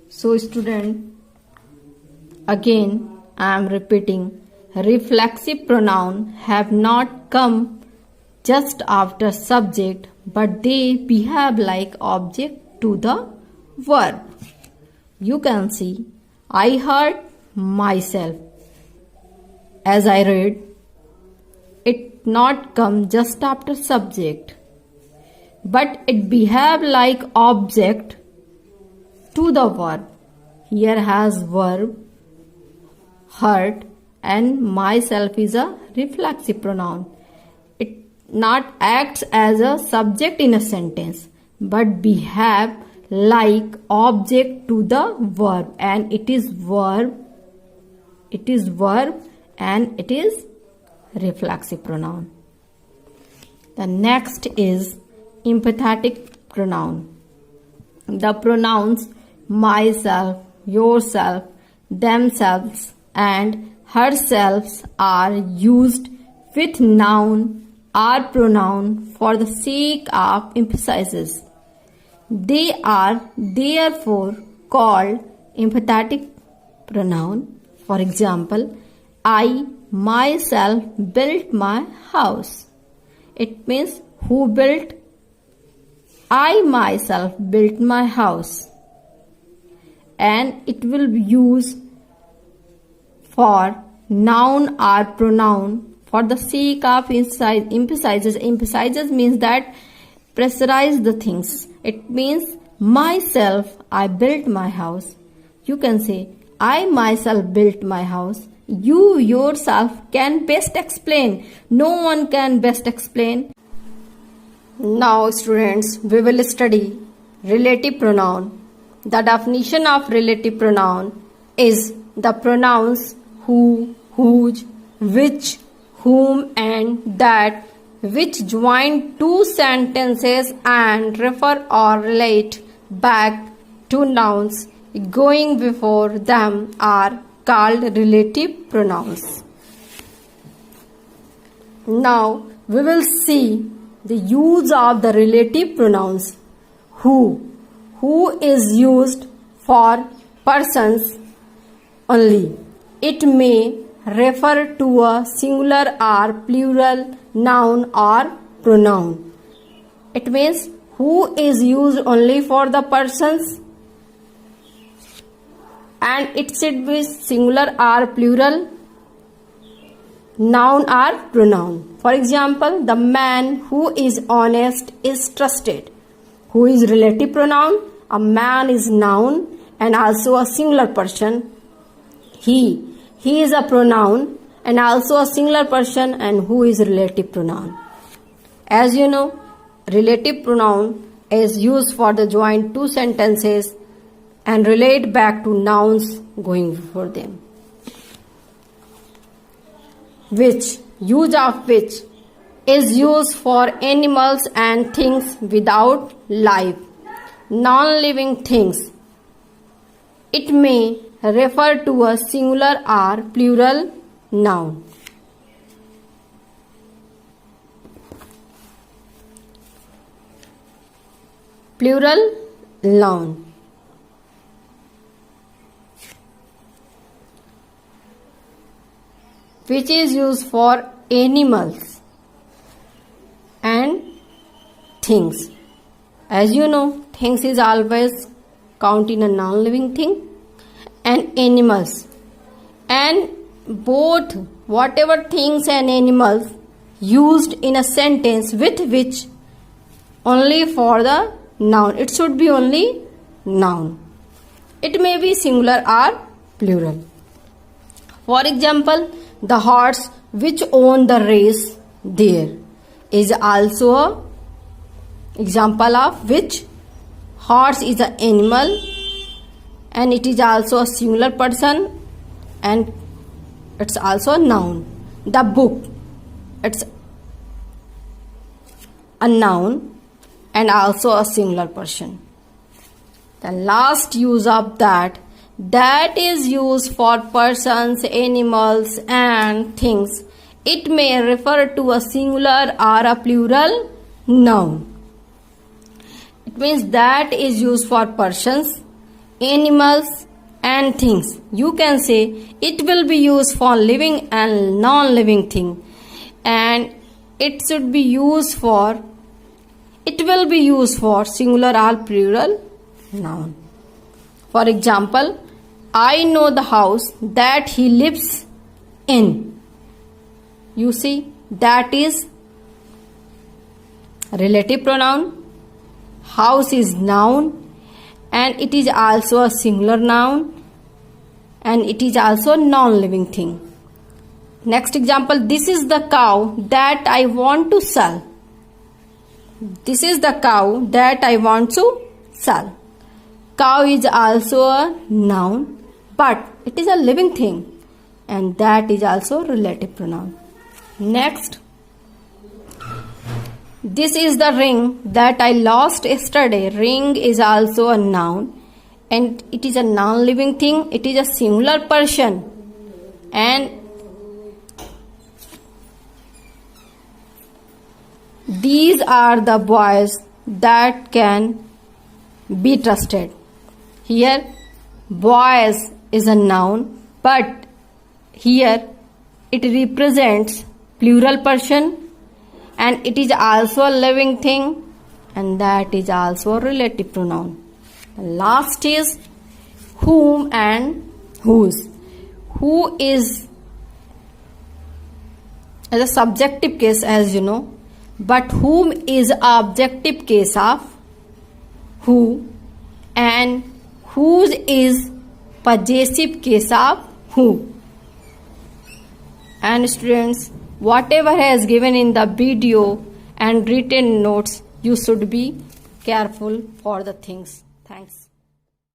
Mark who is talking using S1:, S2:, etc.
S1: So student, again I am repeating, reflexive pronoun have not come just after subject, but they behave like object to the verb. You can see, I heard myself. As I read, it not come just after subject, but it behave like object to the verb. Here has verb, heard, and myself is a reflexive pronoun. It not acts as a subject in a sentence, but behave like object to the verb, and it is verb and it is reflexive pronoun. The next is empathetic pronoun. The pronouns myself, yourself, themselves, and herself are used with noun or pronoun for the sake of emphasis. They are therefore called empathetic pronoun. For example, I myself built my house. It means who built? I myself built my house. And it will be used for noun or pronoun for the sake of emphasizes. Emphasizes means that pressurize the things. It means myself, I built my house. You can say I myself built my house. You yourself can best explain. No one can best explain. Now students, we will study relative pronoun. The definition of relative pronoun is the pronouns who, whose, which, whom and that which join two sentences and refer or relate back to nouns going before them are called relative pronouns. Now we will see the use of the relative pronouns. Who is used for persons only. It may refer to a singular or plural noun or pronoun. It means who is used only for the persons, and it should be singular or plural noun or pronoun. For example, the man who is honest is trusted. Who is relative pronoun? A man is noun and also a singular person. He is a pronoun and also a singular person, and who is relative pronoun. As you know, relative pronoun is used for the join two sentences and relate back to nouns going before them. Which, use of which is used for animals and things without life, non-living things. It may refer to a singular or plural noun. Plural noun. Which is used for animals and things. As you know, things is always count in a non-living thing, and animals. And both whatever things and animals used in a sentence with which only for the noun. It should be only noun. It may be singular or plural. For example, the horse which won the race there is also a example of which. Horse is an animal and it is also a singular person and it's also a noun. The book, it's a noun and also a singular person. The last use of that is used for persons, animals and things. It may refer to a singular or a plural noun. It means that is used for persons, animals and things. You can say it will be used for living and non-living thing, and it will be used for singular or plural noun. For example, I know the house that he lives in. You see, that is relative pronoun. House is noun, and it is also a singular noun, and it is also a non-living thing. Next example, this is the cow that I want to sell. This is the cow that I want to sell. Cow is also a noun, but it is a living thing, and that is also relative pronoun. Next, this is the ring that I lost yesterday. Ring is also a noun, and it is a non-living thing. It is a singular person, and these are the boys that can be trusted. Here, boys is a noun, but here it represents plural person, and it is also a living thing, and that is also a relative pronoun. The last is whom and whose. Who is as a subjective case, as you know, but whom is objective case of who, and whose is possessive case of who. And students, whatever has given in the video and written notes, you should be careful for the things. Thanks.